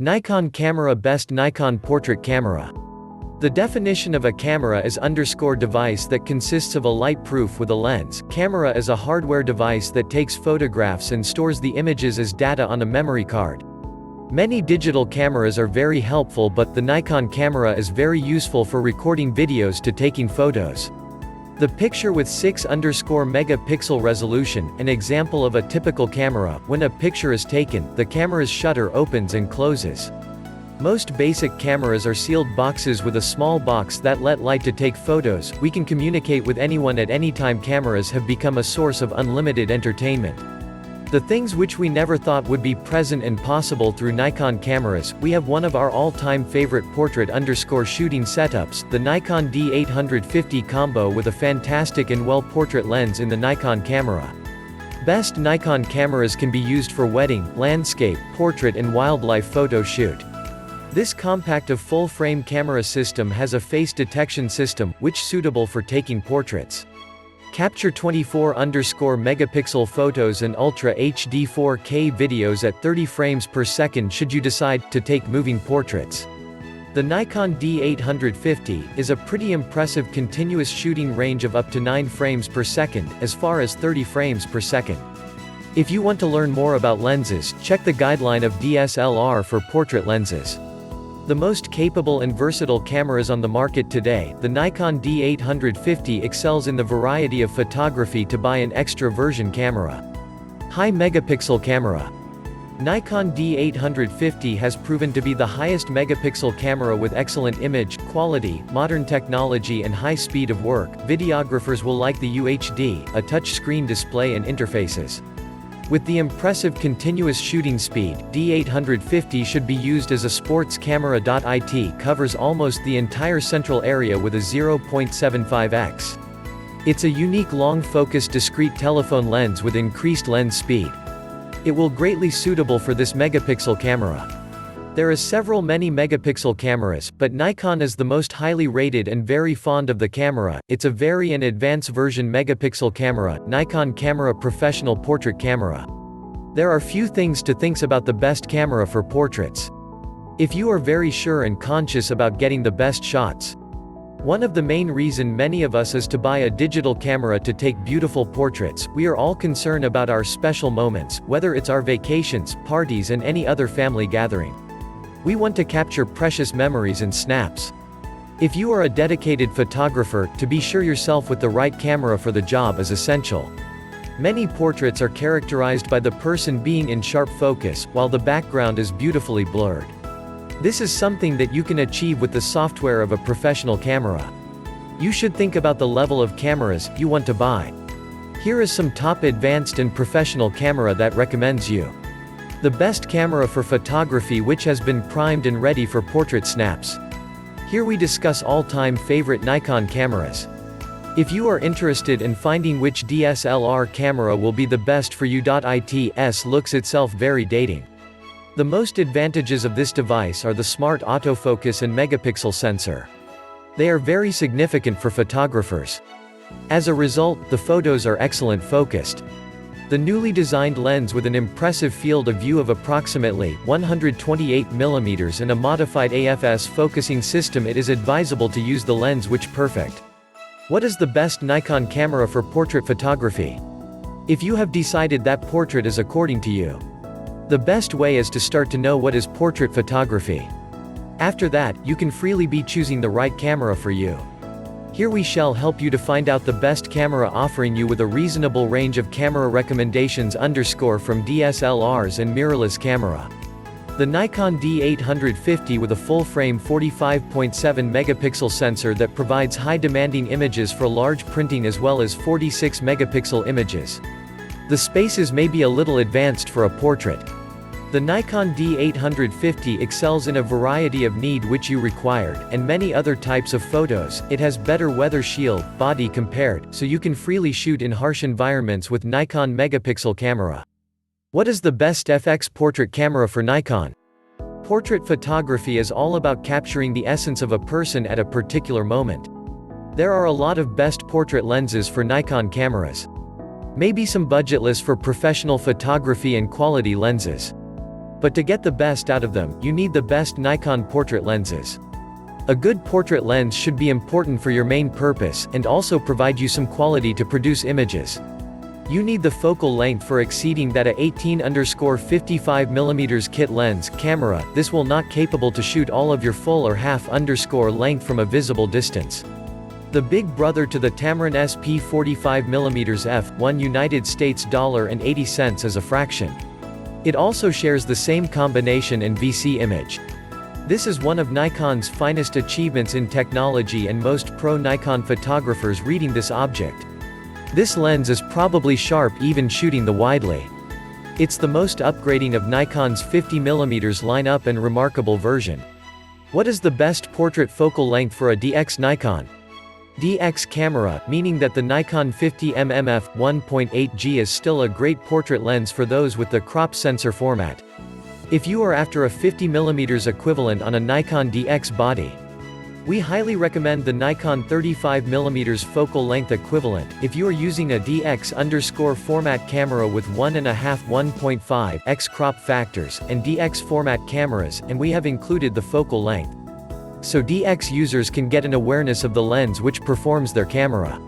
Nikon camera. Best Nikon portrait camera. The definition of a camera is _device that consists of a light proof with a lens. Camera is a hardware device that takes photographs and stores the images as data on a memory card. Many digital cameras are very helpful, but the Nikon camera is very useful for recording videos to taking photos. The picture with 6-megapixel resolution, an example of a typical camera. When a picture is taken, the camera's shutter opens and closes. Most basic cameras are sealed boxes with a small box that let light to take photos. We can communicate with anyone at any time. Cameras have become a source of unlimited entertainment. The things which we never thought would be present and possible through Nikon cameras. We have one of our all-time favorite portrait-shooting setups, the Nikon D 850 combo with a fantastic and well portrait lens in the Nikon camera. Best Nikon cameras can be used for wedding, landscape, portrait and wildlife photo shoot. This compact of full-frame camera system has a face detection system, which suitable for taking portraits. Capture 24-megapixel photos and Ultra HD 4K videos at 30 frames per second should you decide to take moving portraits. The Nikon D 850 is a pretty impressive continuous shooting range of up to 9 frames per second, as far as 30 frames per second. If you want to learn more about lenses, check the guideline of DSLR for portrait lenses. The most capable and versatile cameras on the market today, the Nikon D 850 excels in the variety of photography. To buy an extra version camera. High megapixel camera. Nikon D 850 has proven to be the highest megapixel camera with excellent image quality, modern technology and high speed of work. Videographers will like the UHD, a touch-screen display and interfaces. With the impressive continuous shooting speed, D 850 should be used as a sports camera. It covers almost the entire central area with a 0.75x. It's a unique long-focus discrete telephone lens with increased lens speed. It will greatly suitable for this megapixel camera. There is many megapixel cameras, but Nikon is the most highly rated and very fond of the camera. It's a very advanced version megapixel camera, Nikon Camera Professional Portrait Camera. There are few things to think about the best camera for portraits. If you are very sure and conscious about getting the best shots. One of the main reason many of us is to buy a digital camera to take beautiful portraits. We are all concerned about our special moments, whether it's our vacations, parties and any other family gathering. We want to capture precious memories and snaps. If you are a dedicated photographer, to be sure yourself with the right camera for the job is essential. Many portraits are characterized by the person being in sharp focus, while the background is beautifully blurred. This is something that you can achieve with the software of a professional camera. You should think about the level of cameras you want to buy. Here is some top advanced and professional camera that recommends you. The best camera for photography which has been primed and ready for portrait snaps. Here we discuss all-time favorite Nikon cameras. If you are interested in finding which DSLR camera will be the best for you, its looks itself very dating. The most advantages of this device are the smart autofocus and megapixel sensor. They are very significant for photographers. As a result, the photos are excellent focused. The newly designed lens with an impressive field of view of approximately 128mm and a modified AFS focusing system, it is advisable to use the lens which perfect. What is the best Nikon camera for portrait photography? If you have decided that portrait is according to you, the best way is to start to know what is portrait photography. After that, you can freely be choosing the right camera for you. Here we shall help you to find out the best camera, offering you with a reasonable range of camera recommendations from DSLRs and mirrorless camera. The Nikon D 850 with a full-frame 45.7 megapixel sensor that provides high demanding images for large printing as well as 46 megapixel images. The spaces may be a little advanced for a portrait. The Nikon D 850 excels in a variety of need which you required, and many other types of photos. It has better weather shield, body compared, so you can freely shoot in harsh environments with Nikon megapixel camera. What is the best FX portrait camera for Nikon? Portrait photography is all about capturing the essence of a person at a particular moment. There are a lot of best portrait lenses for Nikon cameras. Maybe some budgetless for professional photography and quality lenses. But to get the best out of them, you need the best Nikon portrait lenses. A good portrait lens should be important for your main purpose, and also provide you some quality to produce images. You need the focal length for exceeding that a 18-55mm kit lens camera. This will not capable to shoot all of your full or half-length from a visible distance. The big brother to the Tamron SP 45mm f1 United States $0.80 as a fraction. It also shares the same combination and VC image. This is one of Nikon's finest achievements in technology, and most pro Nikon photographers reading this object. This lens is probably sharp even shooting the widely. It's the most upgrading of Nikon's 50mm lineup and remarkable version. What is the best portrait focal length for a DX Nikon? DX camera, meaning that the Nikon 50mm f1.8G is still a great portrait lens for those with the crop sensor format. If you are after a 50mm equivalent on a Nikon DX body, we highly recommend the Nikon 35mm focal length equivalent. If you are using a DX format camera with 1.5-1.5x crop factors, and DX format cameras, and we have included the focal length, so DX users can get an awareness of the lens which performs their camera.